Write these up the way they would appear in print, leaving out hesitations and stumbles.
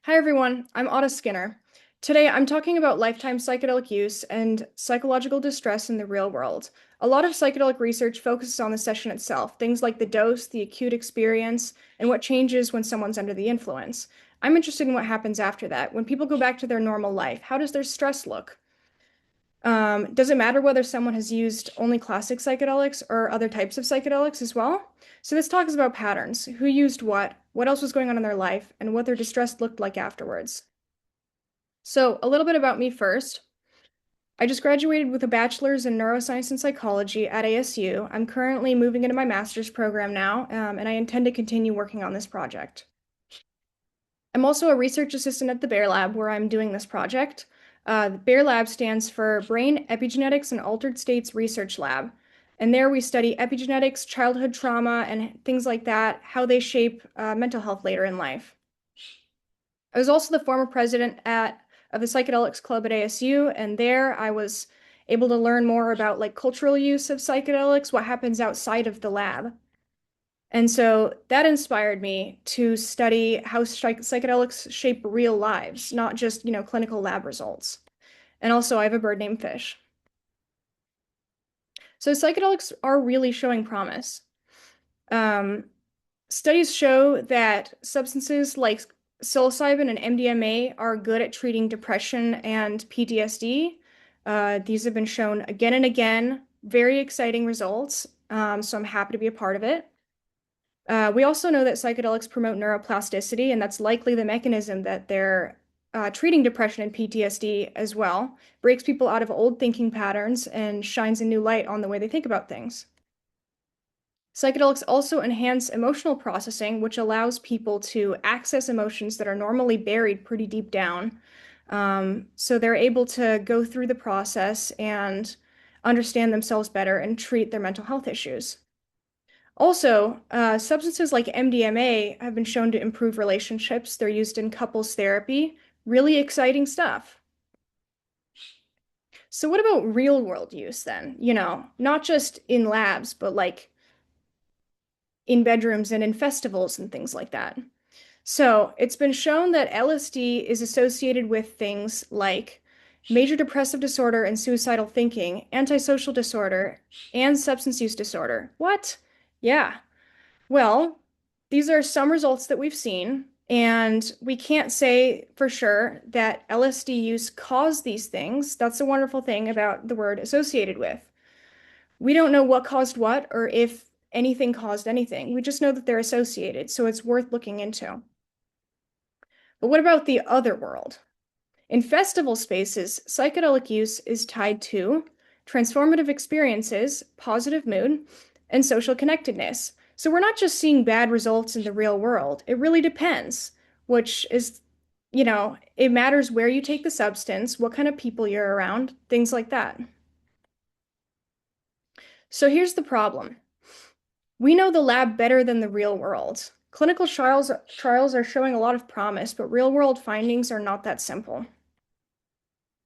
Hi everyone, I'm Autumn Skinner. Today I'm talking about lifetime psychedelic use and psychological distress in the real world. A lot of psychedelic research focuses on the session itself, things like the dose, the acute experience, and what changes when someone's under the influence. I'm interested in what happens after that. When people go back to their normal life, how does their stress look? Does it matter whether someone has used only classic psychedelics or other types of psychedelics as well? So this talk is about patterns, who used what else was going on in their life, and what their distress looked like afterwards. So a little bit about me first. I just graduated with a bachelor's in neuroscience and psychology at ASU. I'm currently moving into my master's program now, and I intend to continue working on this project. I'm also a research assistant at the Bear Lab where I'm doing this project. The Bear Lab stands for Brain Epigenetics and Altered States Research Lab. And there we study epigenetics, childhood trauma, and things like that, how they shape mental health later in life. I was also the former president of the Psychedelics Club at ASU, and there I was able to learn more about like cultural use of psychedelics, what happens outside of the lab. And so that inspired me to study how psychedelics shape real lives, not just, clinical lab results. And also, I have a bird named Fish. So psychedelics are really showing promise. Um, Studies show that substances like psilocybin and MDMA are good at treating depression and PTSD. These have been shown again and again, very exciting results. So I'm happy to be a part of it. We also know that psychedelics promote neuroplasticity, and that's likely the mechanism that they're treating depression and PTSD as well, breaks people out of old thinking patterns and shines a new light on the way they think about things. Psychedelics also enhance emotional processing, which allows people to access emotions that are normally buried pretty deep down. So they're able to go through the process and understand themselves better and treat their mental health issues. Also, substances like MDMA have been shown to improve relationships. They're used in couples therapy. Really exciting stuff. So, what about real world use then? Not just in labs, but like in bedrooms and in festivals and things like that. So, it's been shown that LSD is associated with things like major depressive disorder and suicidal thinking, antisocial disorder, and substance use disorder. What? Yeah. Well, these are some results that we've seen, and we can't say for sure that LSD use caused these things. That's the wonderful thing about the word associated with. We don't know what caused what or if anything caused anything. We just know that they're associated, so it's worth looking into. But what about the other world? In festival spaces, psychedelic use is tied to transformative experiences, positive mood, and social connectedness. So we're not just seeing bad results in the real world. It really depends, which is, it matters where you take the substance, what kind of people you're around, things like that. So here's the problem. We know the lab better than the real world. Clinical trials are showing a lot of promise, but real world findings are not that simple.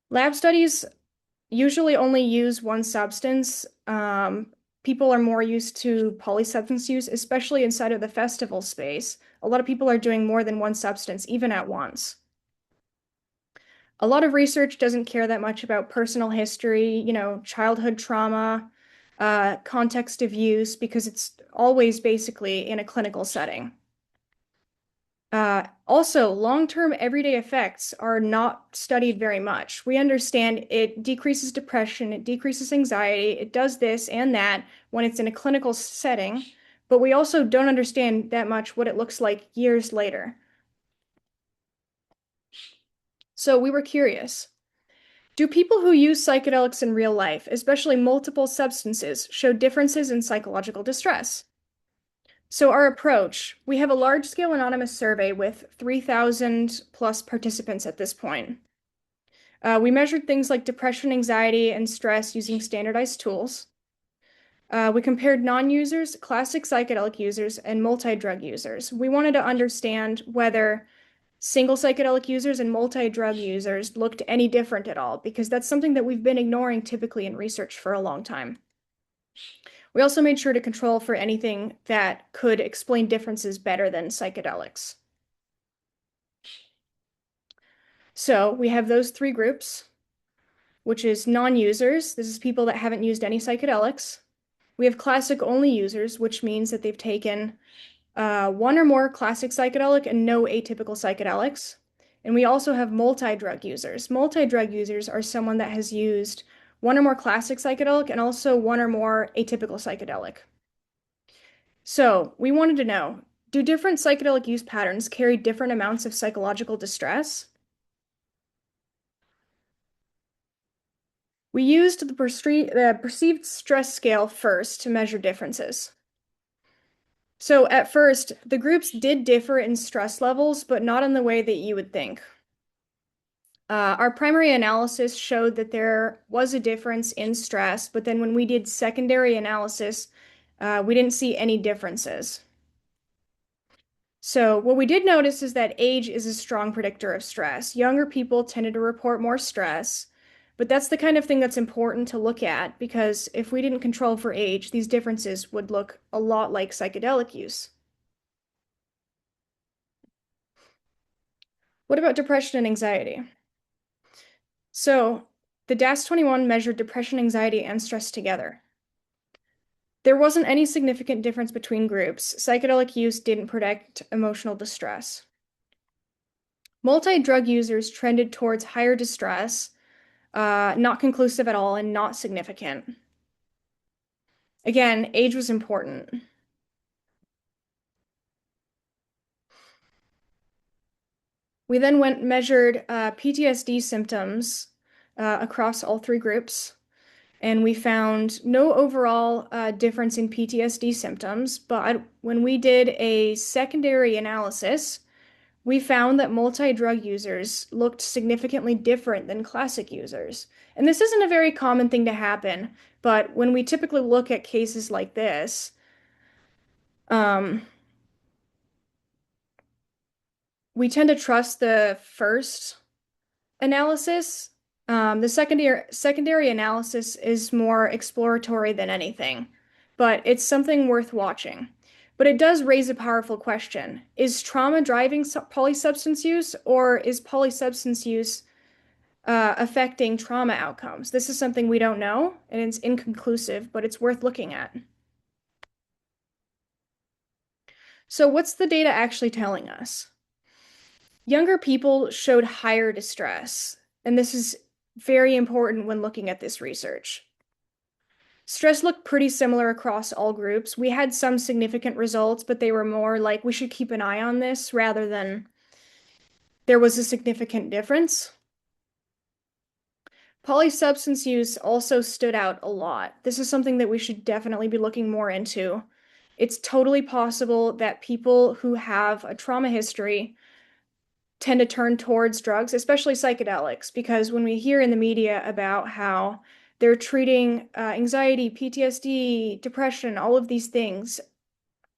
Lab studies usually only use one substance. People are more used to polysubstance use, especially inside of the festival space. A lot of people are doing more than one substance, even at once. A lot of research doesn't care that much about personal history, childhood trauma, context of use, because it's always basically in a clinical setting. Also, long-term everyday effects are not studied very much. We understand it decreases depression, it decreases anxiety, it does this and that when it's in a clinical setting, but we also don't understand that much what it looks like years later. So we were curious. Do people who use psychedelics in real life, especially multiple substances, show differences in psychological distress? So our approach, we have a large-scale anonymous survey with 3,000 plus participants at this point. We measured things like depression, anxiety, and stress using standardized tools. We compared non-users, classic psychedelic users, and multi-drug users. We wanted to understand whether single psychedelic users and multi-drug users looked any different at all, because that's something that we've been ignoring typically in research for a long time. We also made sure to control for anything that could explain differences better than psychedelics. So we have those three groups, which is non-users. This is people that haven't used any psychedelics. We have classic only users, which means that they've taken one or more classic psychedelic and no atypical psychedelics. And we also have multi-drug users. Multi-drug users are someone that has used one or more classic psychedelic and also one or more atypical psychedelic. So we wanted to know, do different psychedelic use patterns carry different amounts of psychological distress? We used the perceived stress scale first to measure differences. So at first, the groups did differ in stress levels, but not in the way that you would think. Our primary analysis showed that there was a difference in stress, but then when we did secondary analysis, we didn't see any differences. So what we did notice is that age is a strong predictor of stress. Younger people tended to report more stress, but that's the kind of thing that's important to look at because if we didn't control for age, these differences would look a lot like psychedelic use. What about depression and anxiety? So the DAS-21 measured depression, anxiety, and stress together. There wasn't any significant difference between groups. Psychedelic use didn't predict emotional distress. Multi-drug users trended towards higher distress, not conclusive at all and not significant. Again, age was important. We then measured PTSD symptoms across all three groups, and we found no overall difference in PTSD symptoms. But when we did a secondary analysis, we found that multi-drug users looked significantly different than classic users. And this isn't a very common thing to happen, but when we typically look at cases like this, um, we tend to trust the first analysis. The secondary analysis is more exploratory than anything, but it's something worth watching. But it does raise a powerful question. Is trauma driving polysubstance use, or is polysubstance use affecting trauma outcomes? This is something we don't know, and it's inconclusive, but it's worth looking at. So what's the data actually telling us? Younger people showed higher distress, and this is very important when looking at this research. Stress looked pretty similar across all groups. We had some significant results, but they were more like we should keep an eye on this rather than there was a significant difference. Polysubstance use also stood out a lot. This is something that we should definitely be looking more into. It's totally possible that people who have a trauma history tend to turn towards drugs, especially psychedelics, because when we hear in the media about how they're treating anxiety, PTSD, depression, all of these things,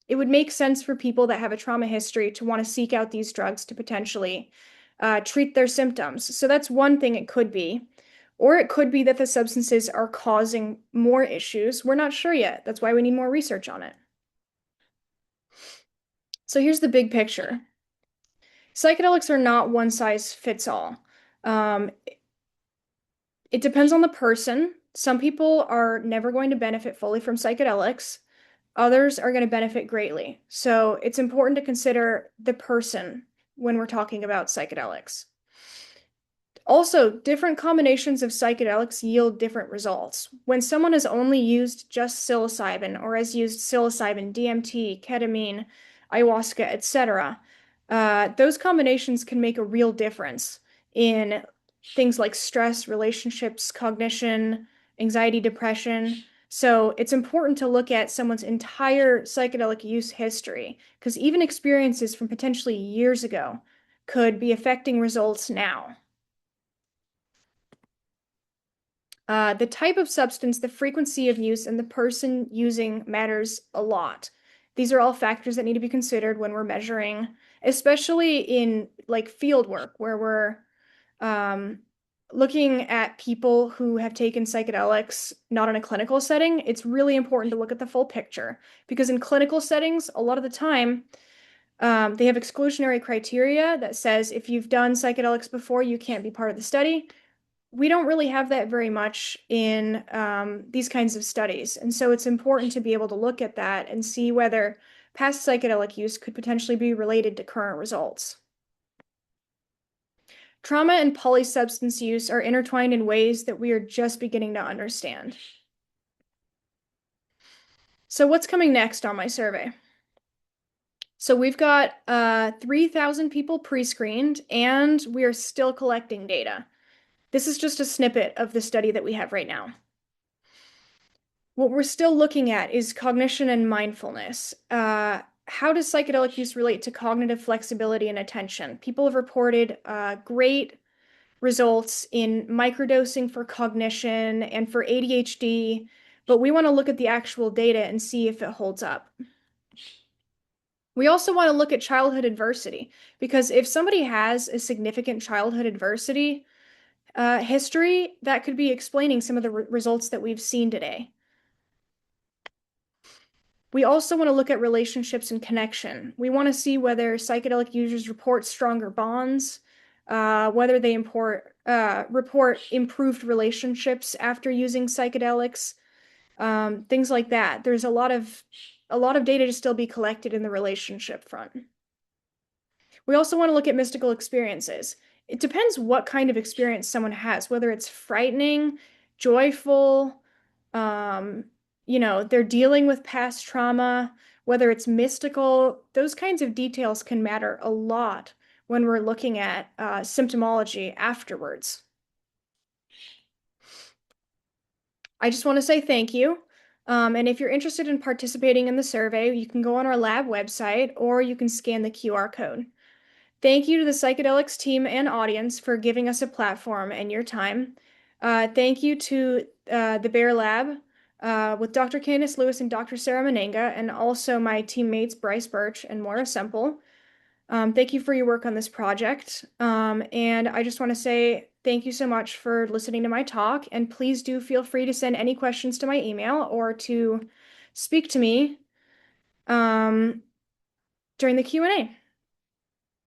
it would make sense for people that have a trauma history to want to seek out these drugs to potentially treat their symptoms. So that's one thing it could be. Or it could be that the substances are causing more issues. We're not sure yet. That's why we need more research on it. So here's the big picture. Psychedelics are not one size fits all. Um, it depends on the person. Some people are never going to benefit fully from psychedelics. Others are going to benefit greatly. So it's important to consider the person when we're talking about psychedelics. Also, different combinations of psychedelics yield different results. When someone has only used just psilocybin or has used psilocybin, DMT, ketamine, ayahuasca, etc., those combinations can make a real difference in things like stress, relationships, cognition, anxiety, depression. So it's important to look at someone's entire psychedelic use history, because even experiences from potentially years ago could be affecting results now. The type of substance, the frequency of use, and the person using matters a lot. These are all factors that need to be considered when we're measuring, especially in like field work where we're looking at people who have taken psychedelics not in a clinical setting. It's really important to look at the full picture because in clinical settings, a lot of the time, They have exclusionary criteria that says if you've done psychedelics before, you can't be part of the study. We don't really have that very much in these kinds of studies. And so it's important to be able to look at that and see whether past psychedelic use could potentially be related to current results. Trauma and polysubstance use are intertwined in ways that we are just beginning to understand. So what's coming next on my survey? So we've got 3,000 people pre-screened, and we are still collecting data. This is just a snippet of the study that we have right now. What we're still looking at is cognition and mindfulness. How does psychedelic use relate to cognitive flexibility and attention? People have reported great results in microdosing for cognition and for ADHD, but we want to look at the actual data and see if it holds up. We also want to look at childhood adversity, because if somebody has a significant childhood adversity history, that could be explaining some of the results that we've seen today. We also want to look at relationships and connection. We want to see whether psychedelic users report stronger bonds, whether they report improved relationships after using psychedelics, things like that. There's a lot of data to still be collected in the relationship front. We also want to look at mystical experiences. It depends what kind of experience someone has, whether it's frightening, joyful, they're dealing with past trauma, whether it's mystical. Those kinds of details can matter a lot when we're looking at symptomology afterwards. I just want to say thank you. And if you're interested in participating in the survey, you can go on our lab website or you can scan the QR code. Thank you to the PsychedelX team and audience for giving us a platform and your time. Thank you to the Bear Lab with Dr. Candice Lewis and Dr. Sarah Menenga, and also my teammates Bryce Birch and Moira Semple. Thank you for your work on this project. And I just want to say thank you so much for listening to my talk, and please do feel free to send any questions to my email or to speak to me during the Q&A.